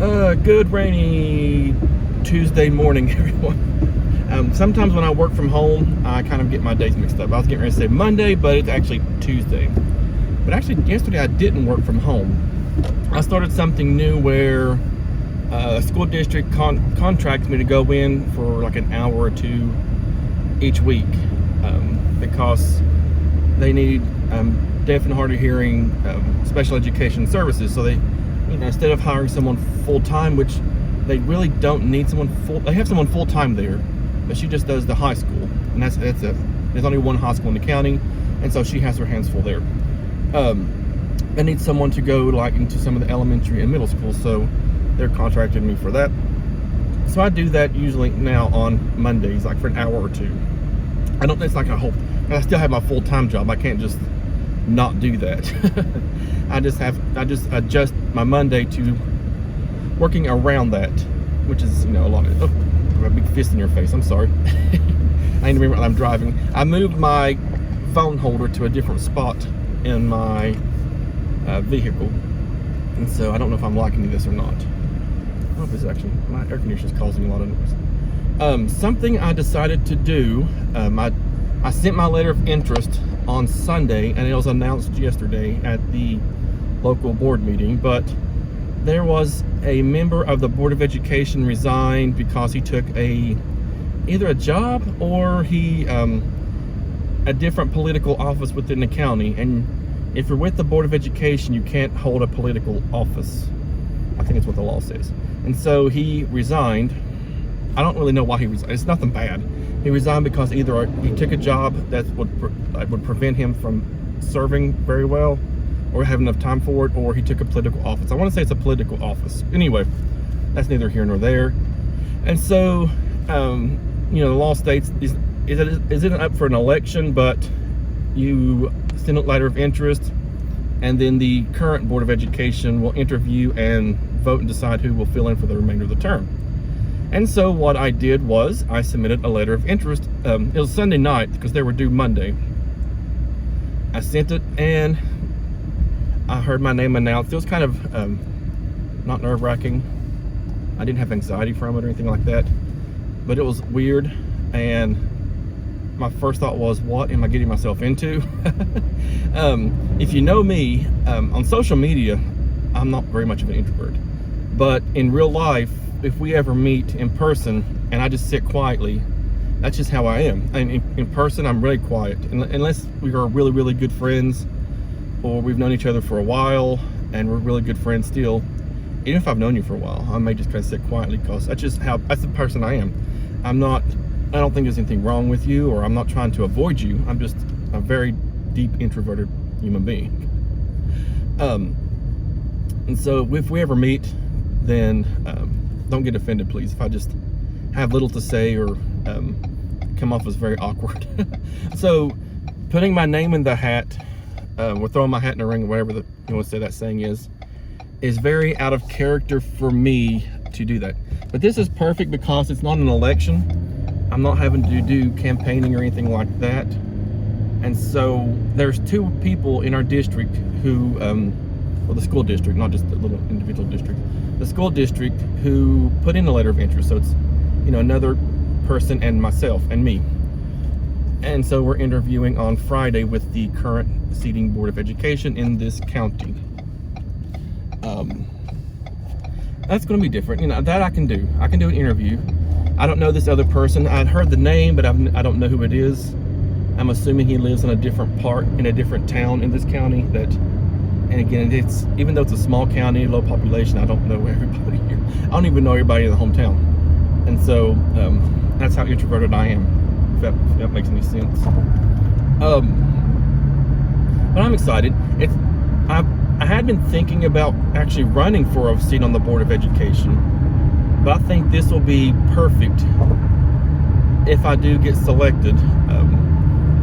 Good rainy Tuesday morning, everyone. Sometimes when I work from home, I kind of get my days mixed up. I was getting ready to say Monday, but it's actually Tuesday. But actually, yesterday I didn't work from home. I started something new where a school district contracts me to go in for like an hour or two each week because they need deaf and hard of hearing special education services. So they, instead of hiring someone full-time, which they really don't need someone they have someone full-time there, but she just does the high school, and that's it. There's only one high school in the county, and so she has her hands full there. I need someone to go like into some of the elementary and middle schools, so they're contracting me for that. So I do that usually now on Mondays, like for an hour or two. It's like I still have my full-time job. I can't just not do that. I just adjust my Monday to working around that, which is, a lot of, a big fist in your face. I'm sorry. I need to remember I'm driving. I moved my phone holder to a different spot in my vehicle, and so I don't know if I'm liking this or not. I don't know if it's actually, my air conditioner is causing a lot of noise. Something I decided to do, I sent my letter of interest on Sunday, and it was announced yesterday at the local board meeting, but there was a member of the Board of Education resigned because he took either a job or a different political office within the county. And if you're with the Board of Education, you can't hold a political office. I think it's what the law says. And so he resigned. I don't really know why he resigned. It's nothing bad. He resigned because either he took a job that would prevent him from serving very well or have enough time for it, or he took a political office. I want to say it's a political office. Anyway, that's neither here nor there. And so, the law states is it up for an election, but you send a letter of interest, and then the current Board of Education will interview and vote and decide who will fill in for the remainder of the term. And so what I did was I submitted a letter of interest. It was Sunday night because they were due Monday. I sent it, and I heard my name announced. It was kind of not nerve-wracking. I didn't have anxiety from it or anything like that, but it was weird. And my first thought was, what am I getting myself into? If you know me, on social media, I'm not very much of an introvert. But in real life, if we ever meet in person and I just sit quietly, that's just how I am. And in person, I'm really quiet. Unless we are really, really good friends, or we've known each other for a while and we're really good friends still. Even if I've known you for a while, I may just kind of sit quietly because that's the person I am. I don't think there's anything wrong with you, or I'm not trying to avoid you. I'm just a very deep introverted human being. And so if we ever meet, then don't get offended, please, if I just have little to say or come off as very awkward. So putting my name in the hat, we're throwing my hat in the ring, whatever you want to say that saying is very out of character for me to do that. But this is perfect because it's not an election. I'm not having to do campaigning or anything like that. And so there's two people in our district who, well, the school district, not just the little individual district, the school district who put in a letter of interest. So it's, another person and myself and me. And so we're interviewing on Friday with the current seating Board of Education in this county. That's going to be different. That I can do. I can do an interview. I don't know this other person. I'd heard the name, but I don't know who it is. I'm assuming he lives in a different town in this county. And again, even though it's a small county, low population, I don't know everybody here. I don't even know everybody in the hometown. And so that's how introverted I am, if that makes any sense. But I'm excited. I had been thinking about actually running for a seat on the Board of Education, but I think this will be perfect if I do get selected,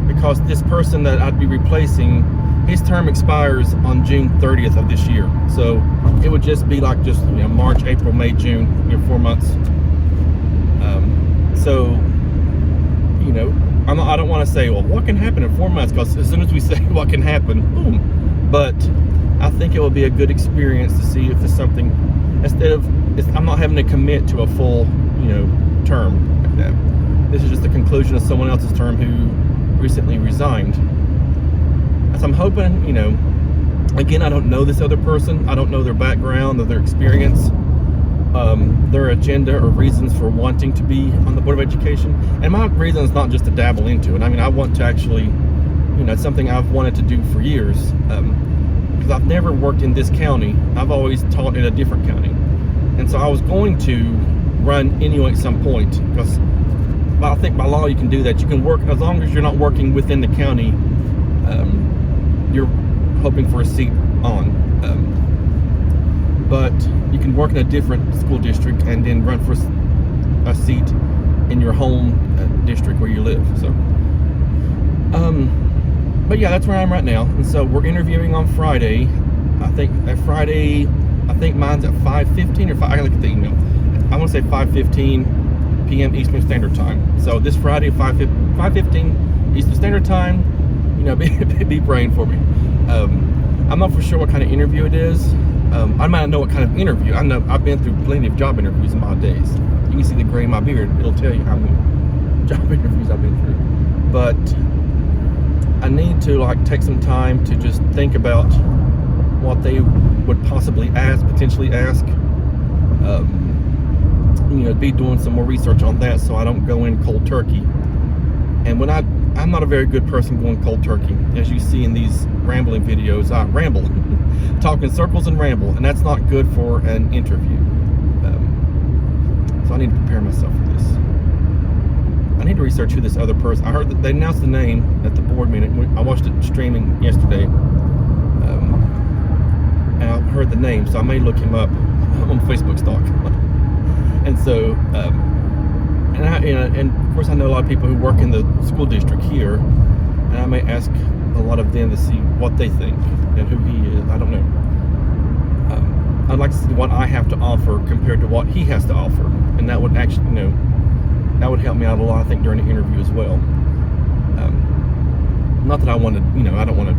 because this person that I'd be replacing, his term expires on June 30th of this year. So it would just be like March, April, May, June, 4 months. So I don't want to say, well, what can happen in 4 months? Because as soon as we say what can happen, boom. But I think it will be a good experience to see if it's something, I'm not having to commit to a full, term like that. This is just the conclusion of someone else's term who recently resigned. So I'm hoping, again, I don't know this other person. I don't know their background or their experience, their agenda or reasons for wanting to be on the Board of Education. And my reason is not just to dabble into it. I mean, I want to actually, it's something I've wanted to do for years. Because I've never worked in this county. I've always taught in a different county. And so I was going to run anyway at some point, because I think by law you can do that. You can work, as long as you're not working within the county, you're hoping for a seat on. But you can work in a different school district and then run for a seat in your home district where you live. So, but yeah, that's where I am right now. And so we're interviewing on Friday. I think mine's at 5:15 or 5. I gotta look at the email. I want to say 5:15 p.m. Eastern Standard Time. So this Friday, 5:15 Eastern Standard Time. Be praying for me. I'm not for sure what kind of interview it is. I might not know what kind of interview. I know I've been through plenty of job interviews in my days. You can see the gray in my beard. It'll tell you how many job interviews I've been through. But I need to take some time to just think about what they would possibly potentially ask. Be doing some more research on that so I don't go in cold turkey. And when I'm not a very good person going cold turkey. As you see in these rambling videos, I ramble, talk in circles and ramble, and that's not good for an interview. So I need to prepare myself for this. I need to research who this other person. I heard that they announced the name at the board meeting. I watched it streaming yesterday, and I heard the name, so I may look him up on Facebook Stalk. And so, and of course, I know a lot of people who work in the school district here, and I may ask a lot of them to see what they think and who he is. I don't know. I'd like to see what I have to offer compared to what he has to offer, and that would actually, that would help me out a lot, I think, during the interview as well. Not that I want to, I don't want to,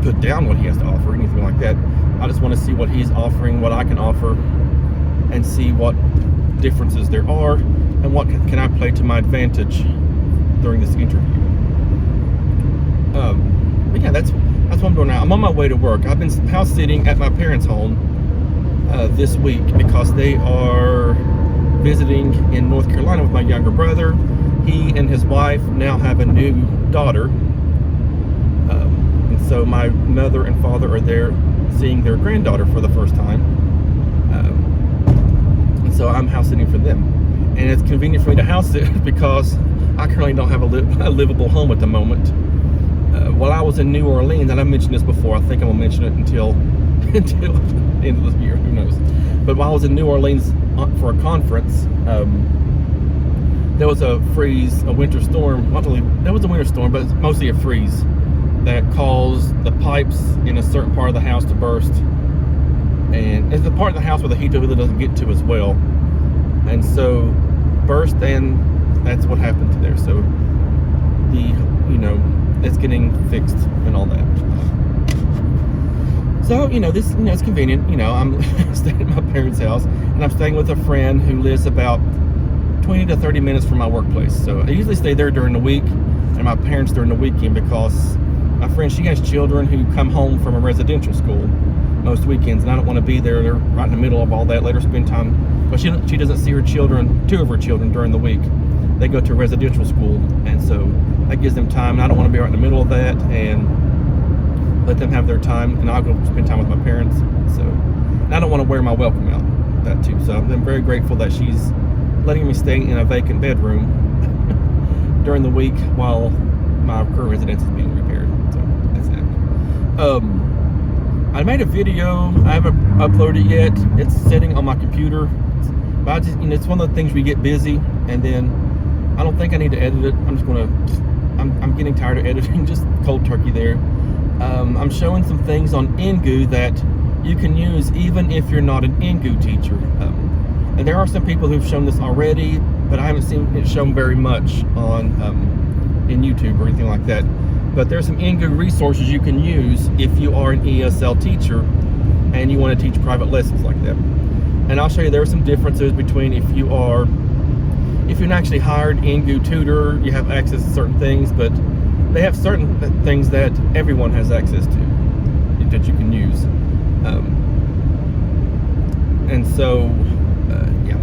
put down what he has to offer or anything like that. I just want to see what he's offering, what I can offer, and see what differences there are and what can I play to my advantage during this interview. But yeah, that's what I'm doing now. I'm on my way to work. I've been house sitting at my parents' home this week because they are visiting in North Carolina with my younger brother. He and his wife now have a new daughter, and so my mother and father are there seeing their granddaughter for the first time. So I'm house sitting for them, and it's convenient for me to house sit because I currently don't have a livable home at the moment. While I was in New Orleans, and I mentioned this before, I think I'm gonna mention it until the end of this year, who knows. But while I was in New Orleans for a conference, there was a winter storm. There was a winter storm, but it's mostly a freeze that caused the pipes in a certain part of the house to burst. And it's the part of the house where the heat really doesn't get to as well. And so burst, and that's what happened to there. So it's getting fixed and all that. So, this, it's convenient. I'm staying at my parents' house, and I'm staying with a friend who lives about 20 to 30 minutes from my workplace. So I usually stay there during the week, and my parents during the weekend, because my friend, she has children who come home from a residential school most weekends, and I don't want to be there. They're right in the middle of all that. Let her spend time, but she doesn't see her children, 2 of her children, during the week. They go to residential school, and so that gives them time, and I don't want to be right in the middle of that and let them have their time, and I'll go spend time with my parents. So, and I don't want to wear my welcome out, that too. So I'm very grateful that she's letting me stay in a vacant bedroom during the week while my current residence is being repaired. So that's that. I made a video. I haven't uploaded it yet. It's sitting on my computer, but I just, it's one of the things we get busy, and then I don't think I need to edit it. I'm getting tired of editing, just cold turkey there. I'm showing some things on Engoo that you can use even if you're not an Engoo teacher. And there are some people who've shown this already, but I haven't seen it shown very much on in YouTube or anything like that. But there's some NGU resources you can use if you are an ESL teacher and you want to teach private lessons like that. And I'll show you there are some differences between if you're an actually hired NGU tutor, you have access to certain things, but they have certain things that everyone has access to that you can use. And so, yeah.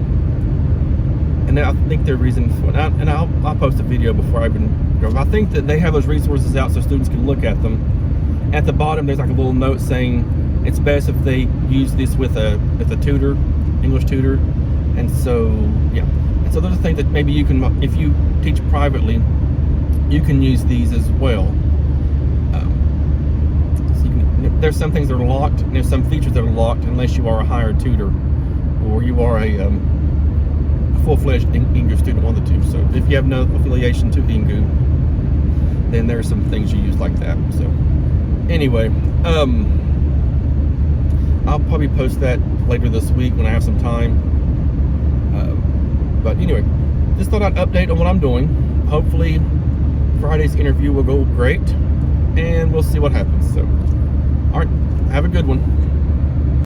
And I think their reasons, and I'll post a video before I even go. I think that they have those resources out so students can look at them. At the bottom, there's like a little note saying it's best if they use this with a tutor, English tutor. And so, yeah. And so those are things that maybe you can, if you teach privately, you can use these as well. There's some things that are locked, and there's some features that are locked unless you are a hired tutor or you are a full-fledged NGU student, one of the two. So if you have no affiliation to NGU, then there's some things you use like that. So anyway, I'll probably post that later this week when I have some time. But anyway, just thought I'd update on what I'm doing. Hopefully Friday's interview will go great, and we'll see what happens. So, all right, have a good one.